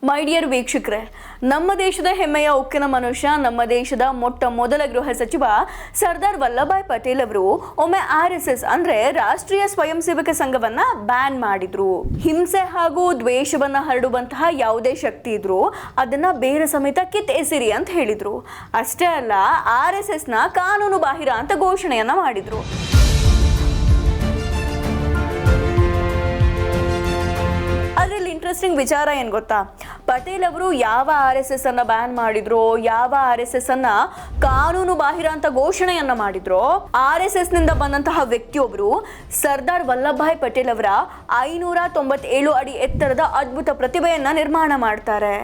ಮೈ dear ವೀಕ್ಷಕರೇ, ನಮ್ಮ ದೇಶದ ಹೆಮ್ಮೆಯ ಉಕ್ಕಿನ ಮನುಷ್ಯ, ನಮ್ಮ ದೇಶದ ಮೊಟ್ಟ ಮೊದಲ ಗೃಹ ಸಚಿವ ಸರ್ದಾರ್ ವಲ್ಲಭಾಯ್ ಪಟೇಲ್ ಅವರು ಒಮ್ಮೆ RSS ಅಂದ್ರೆ ರಾಷ್ಟ್ರೀಯ ಸ್ವಯಂ ಸೇವಕ ಸಂಘವನ್ನ ಬ್ಯಾನ್ ಮಾಡಿದ್ರು. ಹಿಂಸೆ ಹಾಗೂ ದ್ವೇಷವನ್ನ ಹರಡುವಂತಹ ಯಾವುದೇ ಶಕ್ತಿ ಇದ್ರು ಅದನ್ನ ಬೇರೆ ಸಮೇತ ಕಿತ್ತೆಸಿರಿ ಅಂತ ಹೇಳಿದ್ರು. ಅಷ್ಟೇ ಅಲ್ಲ, RSS ನ ಕಾನೂನು ಬಾಹಿರ ಅಂತ ಘೋಷಣೆಯನ್ನ ಮಾಡಿದ್ರು. ಅದರಲ್ಲಿ ಇಂಟ್ರೆಸ್ಟಿಂಗ್ ವಿಚಾರ ಏನು ಗೊತ್ತಾ, ಪಟೇಲ್ ಅವರು ಯಾವ RSS ಅನ್ನ ಬ್ಯಾನ್ ಮಾಡಿದ್ರು, ಯಾವ RSS ಅನ್ನ ಕಾನೂನು ಬಾಹಿರ ಅಂತ ಘೋಷಣೆಯನ್ನ ಮಾಡಿದ್ರು, RSS ನಿಂದ ಬಂದಂತಹ ವ್ಯಕ್ತಿಯೊಬ್ಬರು ಸರ್ದಾರ್ ವಲ್ಲಭಾಯ್ ಪಟೇಲ್ ಅವರ 597 ಅಡಿ ಎತ್ತರದ ಅದ್ಭುತ ಪ್ರತಿಭೆಯನ್ನ ನಿರ್ಮಾಣ ಮಾಡ್ತಾರೆ.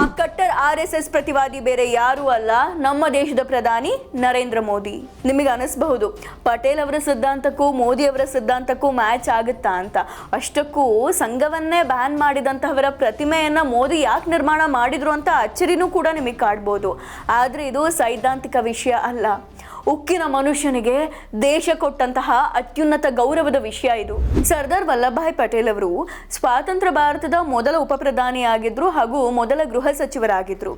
ಆ ಕಟ್ಟರ್ RSS ಪ್ರತಿವಾದಿ ಬೇರೆ ಯಾರು ಅಲ್ಲ, ನಮ್ಮ ದೇಶದ ಪ್ರಧಾನಿ ನರೇಂದ್ರ ಮೋದಿ. ನಿಮಗೆ ಅನಿಸಬಹುದು ಪಟೇಲ್ ಅವರ ಸಿದ್ಧಾಂತಕ್ಕೂ ಮೋದಿ ಅವರ ಸಿದ್ಧಾಂತಕ್ಕೂ ಮ್ಯಾಚ್ ಆಗುತ್ತಾ ಅಂತ. ಅಷ್ಟಕ್ಕೂ ಸಂಘವನ್ನೇ ಬ್ಯಾನ್ ಮಾಡಿದಂತಹವರ ಪ್ರತಿಮೆಯನ್ನ ಮೋದಿ ಯಾಕೆ ನಿರ್ಮಾಣ ಮಾಡಿದ್ರು ಅಂತ ಅಚ್ಚರಿನೂ ಕೂಡ ನಿಮಗೆ ಕಾಡ್ಬೋದು. ಆದ್ರೆ ಇದು ಸೈದ್ಧಾಂತಿಕ ವಿಷಯ ಅಲ್ಲ, ಉಕ್ಕಿನ ಮನುಷ್ಯನಿಗೆ ದೇಶ ಕೊಟ್ಟಂತಹ ಅತ್ಯುನ್ನತ ಗೌರವದ ವಿಷಯ ಇದು. ಸರ್ದಾರ್ ವಲ್ಲಭಾಯ್ ಪಟೇಲ್ ಅವರು ಸ್ವಾತಂತ್ರ್ಯ ಭಾರತದ ಮೊದಲ ಉಪ ಪ್ರಧಾನಿಯಾಗಿದ್ರು ಹಾಗೂ ಮೊದಲ ಗೃಹ ಸಚಿವರಾಗಿದ್ರು.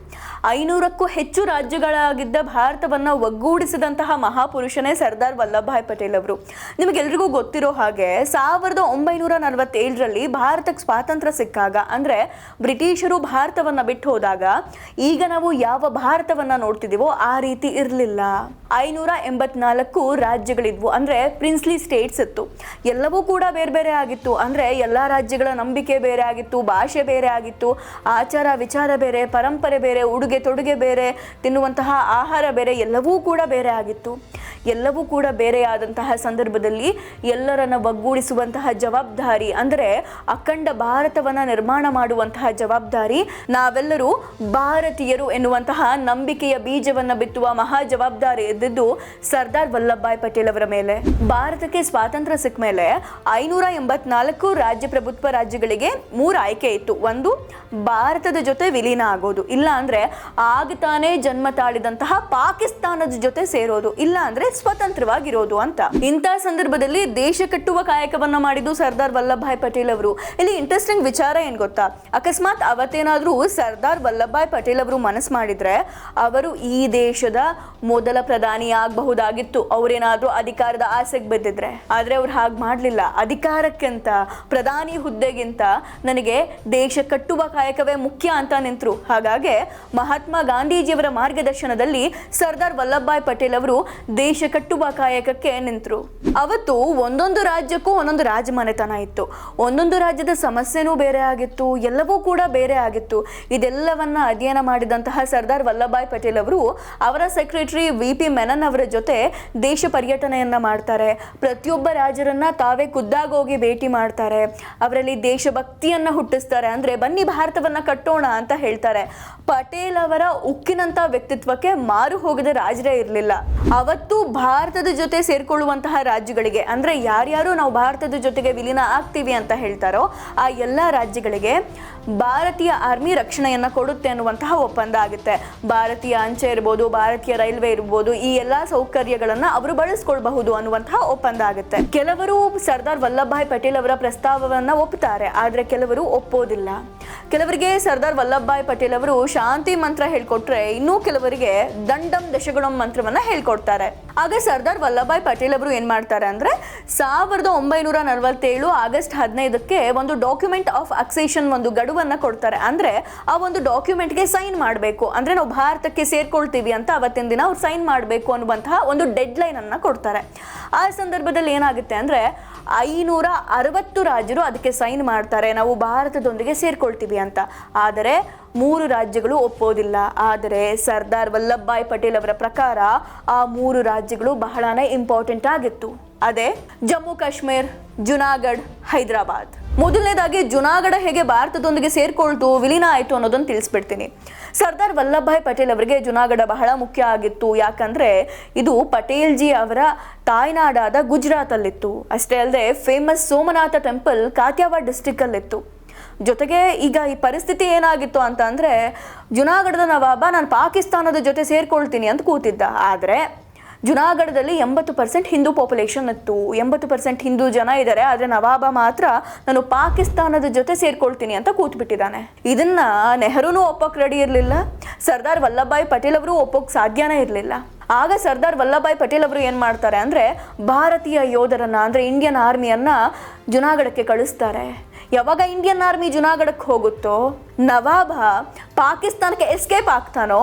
500ಕ್ಕೂ ಹೆಚ್ಚು ರಾಜ್ಯಗಳಾಗಿದ್ದ ಭಾರತವನ್ನ ಒಗ್ಗೂಡಿಸಿದಂತಹ ಮಹಾಪುರುಷನೇ ಸರ್ದಾರ್ ವಲ್ಲಭಾಯ್ ಪಟೇಲ್ ಅವರು. ನಿಮಗೆಲ್ರಿಗೂ ಗೊತ್ತಿರೋ ಹಾಗೆ 1947ರಲ್ಲಿ ಭಾರತಕ್ಕೆ ಸ್ವಾತಂತ್ರ್ಯ ಸಿಕ್ಕಾಗ, ಅಂದ್ರೆ ಬ್ರಿಟಿಷರು ಭಾರತವನ್ನ ಬಿಟ್ಟು ಹೋದಾಗ, ಈಗ ನಾವು ಯಾವ ಭಾರತವನ್ನ ನೋಡ್ತಿದೀವೋ ಆ ರೀತಿ ಇರಲಿಲ್ಲ. 584 ರಾಜ್ಯಗಳಿದ್ವು, ಅಂದ್ರೆ ಪ್ರಿನ್ಸ್ಲಿ ಸ್ಟೇಟ್ಸ್ ಇತ್ತು. ಎಲ್ಲವೂ ಕೂಡ ಬೇರೆ ಬೇರೆ ಆಗಿತ್ತು. ಅಂದ್ರೆ ಎಲ್ಲಾ ರಾಜ್ಯಗಳ ನಂಬಿಕೆ ಬೇರೆ ಆಗಿತ್ತು, ಭಾಷೆ ಬೇರೆ ಆಗಿತ್ತು, ಆಚಾರ ವಿಚಾರ ಬೇರೆ, ಪರಂಪರೆ ಬೇರೆ, ಉಡುಗೆ ತೊಡುಗೆ ಬೇರೆ, ತಿನ್ನುವಂತಹ ಆಹಾರ ಬೇರೆ, ಎಲ್ಲವೂ ಕೂಡ ಬೇರೆ ಆಗಿತ್ತು. ಎಲ್ಲವೂ ಕೂಡ ಬೇರೆಯಾದಂತಹ ಸಂದರ್ಭದಲ್ಲಿ ಎಲ್ಲರನ್ನ ಒಗ್ಗೂಡಿಸುವಂತಹ ಜವಾಬ್ದಾರಿ, ಅಂದರೆ ಅಖಂಡ ಭಾರತವನ್ನ ನಿರ್ಮಾಣ ಮಾಡುವಂತಹ ಜವಾಬ್ದಾರಿ, ನಾವೆಲ್ಲರೂ ಭಾರತೀಯರು ಎನ್ನುವಂತಹ ನಂಬಿಕೆಯ ಬೀಜವನ್ನ ಬಿತ್ತುವ ಮಹಾ ಜವಾಬ್ದಾರಿ ಇದ್ದಿದ್ದು ಸರ್ದಾರ್ ವಲ್ಲಭಾಯ್ ಪಟೇಲ್ ಅವರ ಮೇಲೆ. ಭಾರತಕ್ಕೆ ಸ್ವಾತಂತ್ರ್ಯ ಸಿಕ್ಕ ಮೇಲೆ 584 ರಾಜ್ಯ ಪ್ರಭುತ್ವ ರಾಜ್ಯಗಳಿಗೆ 3 ಆಯ್ಕೆ ಇತ್ತು. ಒಂದು, ಭಾರತದ ಜೊತೆ ವಿಲೀನ ಆಗೋದು, ಇಲ್ಲ ಅಂದ್ರೆ ಆಗತಾನೆ ಜನ್ಮ ತಾಳಿದಂತಹ ಪಾಕಿಸ್ತಾನದ ಜೊತೆ ಸೇರೋದು, ಇಲ್ಲ ಅಂದ್ರೆ ಸ್ವತಂತ್ರವಾಗಿರೋದು ಅಂತ. ಇಂಥ ಸಂದರ್ಭದಲ್ಲಿ ದೇಶ ಕಟ್ಟುವ ಕಾಯಕವನ್ನ ಮಾಡಿದ್ದು ಸರ್ದಾರ್ ವಲ್ಲಭಾಯ್ ಪಟೇಲ್ ಅವರು. ಇಲ್ಲಿ ಇಂಟ್ರೆಸ್ಟಿಂಗ್ ವಿಚಾರ ಏನ್ ಗೊತ್ತಾ, ಅಕಸ್ಮಾತ್ ಅವತ್ತೇನಾದ್ರೂ ಸರ್ದಾರ್ ವಲ್ಲಭಾಯ್ ಪಟೇಲ್ ಅವರು ಮನಸ್ಸು ಮಾಡಿದ್ರೆ ಅವರು ಈ ದೇಶದ ಮೊದಲ ಪ್ರಧಾನಿ ಆಗಬಹುದಾಗಿತ್ತು, ಅವರೇನಾದ್ರೂ ಅಧಿಕಾರದ ಆಸೆಗೆ ಬಿದ್ದಿದ್ರೆ. ಆದ್ರೆ ಅವ್ರು ಹಾಗೆ ಮಾಡ್ಲಿಲ್ಲ. ಅಧಿಕಾರಕ್ಕಿಂತ, ಪ್ರಧಾನಿ ಹುದ್ದೆಗಿಂತ ನನಗೆ ದೇಶ ಕಟ್ಟುವ ಕಾಯಕವೇ ಮುಖ್ಯ ಅಂತ ನಿಂತರು. ಹಾಗಾಗಿ ಮಹಾತ್ಮ ಗಾಂಧೀಜಿಯವರ ಮಾರ್ಗದರ್ಶನದಲ್ಲಿ ಸರ್ದಾರ್ ವಲ್ಲಭಾಯ್ ಪಟೇಲ್ ಅವರು ದೇಶ ಕಟ್ಟುವ ಕಾಯಕಕ್ಕೆ ನಿಂತರು. ಅವತ್ತು ಒಂದೊಂದು ರಾಜ್ಯಕ್ಕೂ ಒಂದೊಂದು ರಾಜಮನೆತನ ಇತ್ತು, ಒಂದೊಂದು ರಾಜ್ಯದ ಸಮಸ್ಯೆನೂ ಬೇರೆ ಆಗಿತ್ತು, ಎಲ್ಲವೂ ಕೂಡ ಬೇರೆ ಆಗಿತ್ತು. ಇದೆಲ್ಲವನ್ನ ಅಧ್ಯಯನ ಮಾಡಿದಂತಹ ಸರ್ದಾರ್ ವಲ್ಲಭಾಯ್ ಪಟೇಲ್ ಅವರು ಅವರ ಸೆಕ್ರೆಟರಿ VP ಮೆನನ್ ಅವರ ಜೊತೆ ದೇಶ ಪರ್ಯಟನೆಯನ್ನ ಮಾಡ್ತಾರೆ. ಪ್ರತಿಯೊಬ್ಬ ರಾಜರನ್ನ ತಾವೇ ಖುದ್ದಾಗಿ ಹೋಗಿ ಭೇಟಿ ಮಾಡ್ತಾರೆ. ಅವರಲ್ಲಿ ದೇಶಭಕ್ತಿಯನ್ನ ಹುಟ್ಟಿಸ್ತಾರೆ. ಅಂದ್ರೆ ಬನ್ನಿ ಭಾರತವನ್ನ ಕಟ್ಟೋಣ ಅಂತ ಹೇಳ್ತಾರೆ. ಪಟೇಲ್ ಅವರ ಉಕ್ಕಿನಂತ ವ್ಯಕ್ತಿತ್ವಕ್ಕೆ ಮಾರು ಹೋಗದ ರಾಜರೇ ಇರಲಿಲ್ಲ. ಅವತ್ತು ಭಾರತದ ಜೊತೆ ಸೇರ್ಕೊಳ್ಳುವಂತಹ ರಾಜ್ಯಗಳಿಗೆ, ಅಂದ್ರೆ ಯಾರ್ಯಾರು ನಾವು ಭಾರತದ ಜೊತೆಗೆ ವಿಲೀನ ಆಗ್ತೀವಿ ಅಂತ ಹೇಳ್ತಾರೋ ಆ ಎಲ್ಲಾ ರಾಜ್ಯಗಳಿಗೆ ಭಾರತೀಯ ಆರ್ಮಿ ರಕ್ಷಣೆಯನ್ನ ಕೊಡುತ್ತೆ ಅನ್ನುವಂತಹ ಒಪ್ಪಂದ ಆಗುತ್ತೆ. ಭಾರತೀಯ ಅಂಚೆ ಇರ್ಬೋದು, ಭಾರತೀಯ ರೈಲ್ವೆ ಇರ್ಬೋದು, ಈ ಎಲ್ಲಾ ಸೌಕರ್ಯಗಳನ್ನ ಅವರು ಬಳಸ್ಕೊಳ್ಬಹುದು ಅನ್ನುವಂತಹ ಒಪ್ಪಂದ ಆಗುತ್ತೆ. ಕೆಲವರು ಸರ್ದಾರ್ ವಲ್ಲಭಾಯ್ ಪಟೇಲ್ ಅವರ ಪ್ರಸ್ತಾವವನ್ನ ಒಪ್ಪುತ್ತಾರೆ, ಆದ್ರೆ ಕೆಲವರು ಒಪ್ಪೋದಿಲ್ಲ. ಕೆಲವರಿಗೆ ಸರ್ದಾರ್ ವಲ್ಲಭಾಯ್ ಪಟೇಲ್ ಅವರು ಶಾಂತಿ ಮಂತ್ರ ಹೇಳ್ಕೊಟ್ರೆ, ಇನ್ನೂ ಕೆಲವರಿಗೆ ದಂಡಂ ದಶಗುಣಂ ಮಂತ್ರವನ್ನ ಹೇಳ್ಕೊಡ್ತಾರೆ. ಆಗ ಸರ್ದಾರ್ ವಲ್ಲಭಾಯ್ ಪಟೇಲ್ ಅವರು ಏನ್ ಮಾಡ್ತಾರೆ ಅಂದ್ರೆ 1947 ಆಗಸ್ಟ್ 15ಕ್ಕೆ ಒಂದು ಡಾಕ್ಯುಮೆಂಟ್ ಆಫ್ ಅಕ್ಸೆಷನ್, ಒಂದು ಗಡುವನ್ನ ಕೊಡ್ತಾರೆ. ಅಂದ್ರೆ ಆ ಒಂದು ಡಾಕ್ಯುಮೆಂಟ್ಗೆ ಸೈನ್ ಮಾಡಬೇಕು, ಅಂದ್ರೆ ನಾವು ಭಾರತಕ್ಕೆ ಸೇರ್ಕೊಳ್ತೀವಿ ಅಂತ ಅವತ್ತಿನ ದಿನ ಅವ್ರು ಸೈನ್ ಮಾಡಬೇಕು ಅನ್ನುವಂತಹ ಒಂದು ಡೆಡ್ ಲೈನ್ ಅನ್ನ ಕೊಡ್ತಾರೆ. ಆ ಸಂದರ್ಭದಲ್ಲಿ ಏನಾಗುತ್ತೆ ಅಂದ್ರೆ 560 ರಾಜ್ಯರು ಅದಕ್ಕೆ ಸೈನ್ ಮಾಡ್ತಾರೆ, ನಾವು ಭಾರತದೊಂದಿಗೆ ಸೇರ್ಕೊಳ್ತೀವಿ ಅಂತ. ಆದರೆ 3 ರಾಜ್ಯಗಳು ಒಪ್ಪೋದಿಲ್ಲ. ಆದರೆ ಸರ್ದಾರ್ ವಲ್ಲಭಾಯ್ ಪಟೇಲ್ ಅವರ ಪ್ರಕಾರ ಆ 3 ರಾಜ್ಯಗಳು ಬಹಳನೇ ಇಂಪಾರ್ಟೆಂಟ್ ಆಗಿತ್ತು. ಅದೇ ಜಮ್ಮು ಕಾಶ್ಮೀರ್, ಜುನಾಗಢ್, ಹೈದರಾಬಾದ್. ಮೊದಲನೇದಾಗಿ ಜುನಾಗಢ ಹೇಗೆ ಭಾರತದೊಂದಿಗೆ ಸೇರ್ಕೊಳ್ತು, ವಿಲೀನ ಆಯಿತು ಅನ್ನೋದನ್ನು ತಿಳಿಸ್ಬಿಡ್ತೀನಿ. ಸರ್ದಾರ್ ವಲ್ಲಭಾಯ್ ಪಟೇಲ್ ಅವರಿಗೆ ಜುನಾಗಢ ಬಹಳ ಮುಖ್ಯ ಆಗಿತ್ತು. ಯಾಕಂದ್ರೆ ಇದು ಪಟೇಲ್ ಜಿ ಅವರ ತಾಯ್ನಾಡಾದ ಗುಜರಾತ್ ಅಲ್ಲಿತ್ತು. ಅಷ್ಟೇ ಅಲ್ಲದೆ ಫೇಮಸ್ ಸೋಮನಾಥ ಟೆಂಪಲ್ ಕಾಥಿಯಾವಾಡ್ ಡಿಸ್ಟ್ರಿಕ್ಟ್ ಅಲ್ಲಿತ್ತು. ಜೊತೆಗೆ ಈಗ ಈ ಪರಿಸ್ಥಿತಿ ಏನಾಗಿತ್ತು ಅಂತ ಅಂದ್ರೆ, ಜುನಾಗಢದ ನವಾಬ ನಾನು ಪಾಕಿಸ್ತಾನದ ಜೊತೆ ಸೇರ್ಕೊಳ್ತೀನಿ ಅಂತ ಕೂತಿದ್ದ. ಆದರೆ ಜುನಾಗಢದಲ್ಲಿ 80% ಹಿಂದೂ ಪಾಪ್ಯುಲೇಷನ್ ಇತ್ತು, 80% ಹಿಂದೂ ಜನ ಇದ್ದಾರೆ, ಆದರೆ ನವಾಬ ಮಾತ್ರ ನಾನು ಪಾಕಿಸ್ತಾನದ ಜೊತೆ ಸೇರ್ಕೊಳ್ತೀನಿ ಅಂತ ಕೂತ್ಬಿಟ್ಟಿದ್ದಾನೆ. ಇದನ್ನ ನೆಹರೂನು ಒಪ್ಪಕ್ಕೆ ರೆಡಿ ಇರಲಿಲ್ಲ, ಸರ್ದಾರ್ ವಲ್ಲಭಭಾಯ್ ಪಟೇಲ್ ಅವರು ಒಪ್ಪೋಕೆ ಸಾಧ್ಯನೇ ಇರಲಿಲ್ಲ. ಆಗ ಸರ್ದಾರ್ ವಲ್ಲಭಭಾಯ್ ಪಟೇಲ್ ಅವರು ಏನು ಮಾಡ್ತಾರೆ ಅಂದರೆ ಭಾರತೀಯ ಯೋಧರನ್ನ ಅಂದರೆ ಇಂಡಿಯನ್ ಆರ್ಮಿಯನ್ನ ಜುನಾಗಢಕ್ಕೆ ಕಳಿಸ್ತಾರೆ. ಯಾವಾಗ ಇಂಡಿಯನ್ ಆರ್ಮಿ ಜುನಾಗಢಕ್ಕೆ ಹೋಗುತ್ತೋ, ನವಾಬ ಪಾಕಿಸ್ತಾನಕ್ಕೆ ಎಸ್ಕೇಪ್ ಆಗ್ತಾನೋ,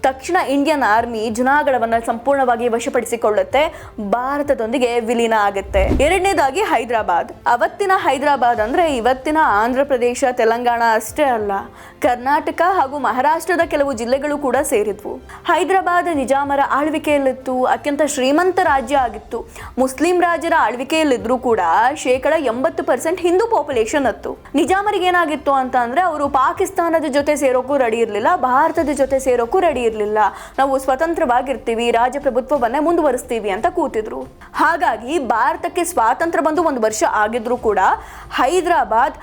ತಕ್ಷಣ ಇಂಡಿಯನ್ ಆರ್ಮಿ ಜುನಾಗಢವನ್ನು ಸಂಪೂರ್ಣವಾಗಿ ವಶಪಡಿಸಿಕೊಳ್ಳುತ್ತೆ, ಭಾರತದೊಂದಿಗೆ ವಿಲೀನ ಆಗುತ್ತೆ. ಎರಡನೇದಾಗಿ ಹೈದರಾಬಾದ್. ಅವತ್ತಿನ ಹೈದರಾಬಾದ್ ಅಂದ್ರೆ ಇವತ್ತಿನ ಆಂಧ್ರ ಪ್ರದೇಶ, ತೆಲಂಗಾಣ ಅಷ್ಟೇ ಅಲ್ಲ, ಕರ್ನಾಟಕ ಹಾಗೂ ಮಹಾರಾಷ್ಟ್ರದ ಕೆಲವು ಜಿಲ್ಲೆಗಳು ಕೂಡ ಸೇರಿದ್ವು. ಹೈದರಾಬಾದ್ ನಿಜಾಮರ ಆಳ್ವಿಕೆಯಲ್ಲಿತ್ತು, ಅತ್ಯಂತ ಶ್ರೀಮಂತ ರಾಜ್ಯ ಆಗಿತ್ತು. ಮುಸ್ಲಿಂ ರಾಜರ ಆಳ್ವಿಕೆಯಲ್ಲಿದ್ರೂ ಕೂಡ 80% ಹಿಂದೂ ಪಾಪ್ಯುಲೇಷನ್ ಇತ್ತು. ನಿಜಾಮರಿಗೆ ಏನಾಗಿತ್ತು ಅಂತ ಅಂದ್ರೆ ಅವರು ಪಾಕಿಸ್ತಾನದ ಜೊತೆ ಸೇರೋಕ್ಕೂ ರೆಡಿ ಇರಲಿಲ್ಲ, ಭಾರತದ ಜೊತೆ ಸೇರೋಕ್ಕೂ ರೆಡಿ ಇರಲಿಲ್ಲ. ನಾವು ಸ್ವತಂತ್ರವಾಗಿರ್ತೀವಿ, ರಾಜಪ್ರಭುತ್ವವನ್ನೇ ಮುಂದುವರಿಸ್ತೀವಿ ಅಂತ ಕೂತಿದ್ರು. ಹಾಗಾಗಿ ಭಾರತಕ್ಕೆ ಸ್ವಾತಂತ್ರ್ಯ ಬಂದು 1 ವರ್ಷ ಆಗಿದ್ರು ಕೂಡ ಹೈದರಾಬಾದ್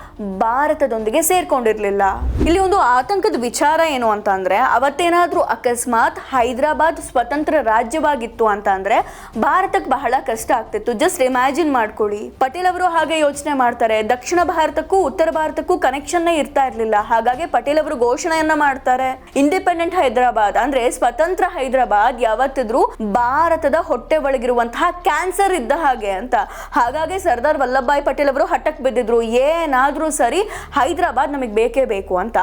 ಭಾರತದೊಂದಿಗೆ ಸೇರ್ಕೊಂಡಿರ್ಲಿಲ್ಲ. ಇಲ್ಲಿ ಒಂದು ಆತಂಕದ ವಿಚಾರ ಏನು ಅಂತ ಅಂದ್ರೆ, ಅವತ್ತೇನಾದ್ರೂ ಅಕಸ್ಮಾತ್ ಹೈದರಾಬಾದ್ ಸ್ವತಂತ್ರ ರಾಜ್ಯವಾಗಿತ್ತು ಅಂತ ಅಂದ್ರೆ ಭಾರತಕ್ಕೆ ಬಹಳ ಕಷ್ಟ ಆಗ್ತಿತ್ತು. ಜಸ್ಟ್ ಇಮ್ಯಾಜಿನ್ ಮಾಡ್ಕೊಳ್ಳಿ. ಪಟೇಲ್ ಅವರು ಹಾಗೆ ಯೋಚನೆ ಮಾಡ್ತಾರೆ, ದಕ್ಷಿಣ ಭಾರತಕ್ಕೂ ಉತ್ತರ ಭಾರತಕ್ಕೂ ಕನೆಕ್ಷನ್ ಇರ್ತಾ ಇರ್ಲಿಲ್ಲ. ಹಾಗಾಗಿ ಪಟೇಲ್ ಅವರು ಘೋಷಣೆಯನ್ನ ಮಾಡ್ತಾರೆ, ಇಂಡಿಪೆಂಡೆಂಟ್ ಹೈದರಾಬಾದ್ ಅಂದ್ರೆ ಸ್ವತಂತ್ರ ಹೈದರಾಬಾದ್ ಯಾವತ್ತಿದ್ರು ಭಾರತದ ಹೊಟ್ಟೆ ಒಳಗಿರುವಂತಹ ಕ್ಯಾನ್ಸರ್ ಇದ್ದ ಹಾಗೆ ಅಂತ. ಹಾಗಾಗಿ ಸರ್ದಾರ್ ವಲ್ಲಭಭಾಯ್ ಪಟೇಲ್ ಅವರು ಹಠಕ್ಕೆ ಬಿದ್ದಿದ್ರು, ಏನಾದ್ರೂ ಸರಿ ಹೈದರಾಬಾದ್ ನಮಗೆ ಬೇಕೇ ಬೇಕು ಅಂತ.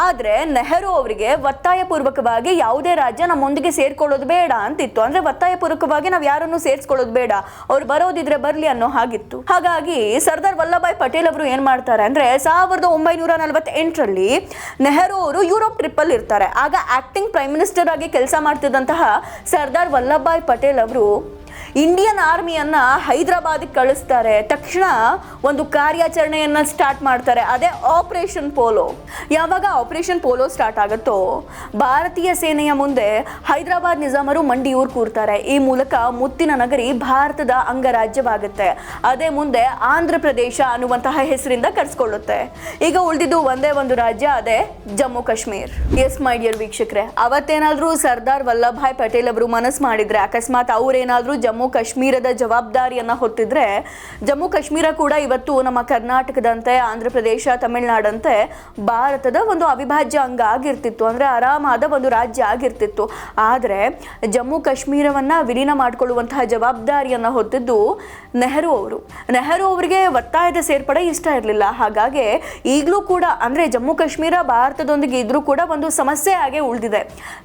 ಆದ್ರೆ ನೆಹರು ಅವರಿಗೆ ಒತ್ತಾಯ ಪೂರ್ವಕವಾಗಿ ಯಾವುದೇ ರಾಜ್ಯ ನಮ್ಮೊಂದಿಗೆ ಸೇರ್ಕೊಳ್ಳೋದು ಬೇಡ ಅಂತಿತ್ತು. ಅಂದ್ರೆ ಒತ್ತಾಯ ಪೂರ್ವಕವಾಗಿ ನಾವು ಯಾರನ್ನು ಸೇರ್ಸ್ಕೊಳ್ಳೋದು ಬೇಡ, ಅವ್ರು ಬರೋದಿದ್ರೆ ಬರ್ಲಿ ಅನ್ನೋ ಹಾಗಿತ್ತು. ಹಾಗಾಗಿ ಸರ್ದಾರ್ ವಲ್ಲಭಭಾಯ್ ಪಟೇಲ್ ಅವರು ಏನ್ ಮಾಡ್ತಾರೆ ಅಂದ್ರೆ 1948ರಲ್ಲಿ ನೆಹರು ಅವರು ಯುರೋಪ್ ಟ್ರಿಪ್ ಅಲ್ಲಿ ಇರ್ತಾರೆ. ಆಗ ಆಕ್ಟಿಂಗ್ ಪ್ರೈಮ್ ಮಿನಿಸ್ಟರ್ ಆಗಿ ಕೆಲಸ ಮಾಡ್ತಿದ್ದಂತಹ ಸರ್ದಾರ್ ವಲ್ಲಭಭಾಯ್ ಪಟೇಲ್ ಅವರು ಇಂಡಿಯನ್ ಆರ್ಮಿಯನ್ನ ಹೈದರಾಬಾದ್ಗೆ ಕಳಿಸ್ತಾರೆ. ತಕ್ಷಣ ಒಂದು ಕಾರ್ಯಾಚರಣೆಯನ್ನ ಸ್ಟಾರ್ಟ್ ಮಾಡ್ತಾರೆ, ಅದೇ ಆಪರೇಷನ್ ಪೋಲೋ. ಯಾವಾಗ ಆಪರೇಷನ್ ಪೋಲೋ ಸ್ಟಾರ್ಟ್ ಆಗುತ್ತೋ ಭಾರತೀಯ ಸೇನೆಯ ಮುಂದೆ ಹೈದರಾಬಾದ್ ನಿಜಾಮರು ಮಂಡಿಯೂರು ಕೂರ್ತಾರೆ. ಈ ಮೂಲಕ ಮುತ್ತಿನ ನಗರಿ ಭಾರತದ ಅಂಗರಾಜ್ಯವಾಗುತ್ತೆ. ಅದೇ ಮುಂದೆ ಆಂಧ್ರ ಪ್ರದೇಶ ಅನ್ನುವಂತಹ ಹೆಸರಿಂದ ಕರೆಸ್ಕೊಳ್ಳುತ್ತೆ. ಈಗ ಉಳಿದಿದ್ದು ಒಂದೇ ಒಂದು ರಾಜ್ಯ, ಅದೇ Jammu Kashmir. Yes my dear ವೀಕ್ಷಕರೇ, ಅವತ್ತೇನಾದ್ರೂ ಸರ್ದಾರ್ ವಲ್ಲಭಭಾಯ್ ಪಟೇಲ್ ಅವರು ಮನಸ್ಸು ಮಾಡಿದ್ರೆ, ಅಕಸ್ಮಾತ್ ಅವ್ರೇನಾದ್ರೂ ಜಮ್ಮು ಕಾಶ್ಮೀರದ ಜವಾಬ್ದಾರಿಯನ್ನ ಹೊತ್ತಿದ್ರೆ, ಜಮ್ಮು ಕಾಶ್ಮೀರ ಕೂಡ ಇವತ್ತು ನಮ್ಮ ಕರ್ನಾಟಕದಂತೆ, ಆಂಧ್ರ ಪ್ರದೇಶ, ತಮಿಳುನಾಡಂತೆ ಭಾರತದ ಒಂದು ಅವಿಭಾಜ್ಯ ಅಂಗ ಆಗಿರ್ತಿತ್ತು. ಅಂದ್ರೆ ಆರಾಮಾದ ಒಂದು ರಾಜ್ಯ ಆಗಿರ್ತಿತ್ತು. ಆದ್ರೆ ಜಮ್ಮು ಕಾಶ್ಮೀರವನ್ನ ವಿಲೀನ ಮಾಡಿಕೊಳ್ಳುವಂತಹ ಜವಾಬ್ದಾರಿಯನ್ನ ಹೊತ್ತಿದ್ದು ನೆಹರು ಅವರು. ನೆಹರು ಅವರಿಗೆ ಒತ್ತಾಯದ ಸೇರ್ಪಡೆ ಇಷ್ಟ ಇರಲಿಲ್ಲ. ಹಾಗಾಗಿ ಈಗಲೂ ಕೂಡ ಅಂದ್ರೆ ಜಮ್ಮು ಕಾಶ್ಮೀರ ಭಾರತದೊಂದಿಗೆ ಇದ್ರೂ ಕೂಡ ಒಂದು ಸಮಸ್ಯೆ ಆಗೇ ಉಳಿದಿದೆ.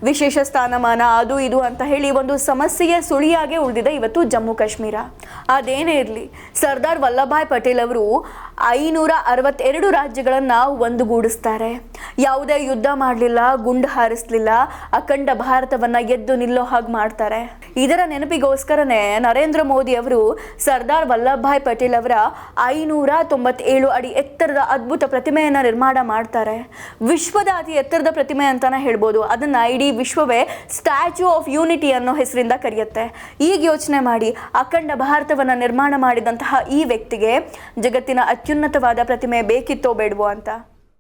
ವಿಶೇಷ ಸ್ಥಾನಮಾನ ಅದು ಇದು ಅಂತ ಹೇಳಿ ಒಂದು ಸಮಸ್ಯೆಯ ಸುಳಿಯಾಗೆ ಉಳಿದಿದೆ ಇವತ್ತು ಜಮ್ಮು ಕಾಶ್ಮೀರ. ಅದೇನೇ ಇರಲಿ, ಸರ್ದಾರ್ ವಲ್ಲಭಭಾಯ್ ಪಟೇಲ್ ಅವರು 562 ರಾಜ್ಯಗಳನ್ನ ಒಂದುಗೂಡಿಸ್ತಾರೆ. ಯಾವುದೇ ಯುದ್ಧ ಮಾಡಲಿಲ್ಲ, ಗುಂಡು ಹಾರಿಸಲಿಲ್ಲ, ಅಖಂಡ ಭಾರತವನ್ನ ಎದ್ದು ನಿಲ್ಲೋ ಹಾಗೆ ಮಾಡ್ತಾರೆ. ಇದರ ನೆನಪಿಗೋಸ್ಕರನೇ ನರೇಂದ್ರ ಮೋದಿ ಅವರು ಸರ್ದಾರ್ ವಲ್ಲಭಭಾಯ್ ಪಟೇಲ್ ಅವರ 597 ಅಡಿ ಎತ್ತರದ ಅದ್ಭುತ ಪ್ರತಿಮೆಯನ್ನ ನಿರ್ಮಾಣ ಮಾಡ್ತಾರೆ. ವಿಶ್ವದ ಅತಿ ಎತ್ತರದ ಪ್ರತಿಮೆ ಅಂತಾನೆ ಹೇಳ್ಬೋದು. ಅದನ್ನ ಇಡೀ ವಿಶ್ವವೇ ಸ್ಟ್ಯಾಚ್ಯೂ ಆಫ್ ಯೂನಿಟಿ ಅನ್ನೋ ಹೆಸರಿಂದ ಕರೆಯುತ್ತೆ. ಈಗ ಯೋಚನೆ ಮಾಡಿ, ಅಖಂಡ ಭಾರತವನ್ನ ನಿರ್ಮಾಣ ಮಾಡಿದಂತಹ ಈ ವ್ಯಕ್ತಿಗೆ ಜಗತ್ತಿನ ಅತ್ಯುನ್ನತವಾದ ಪ್ರತಿಮೆ ಬೇಕಿತ್ತೋ ಬೇಡವೋ ಅಂತ.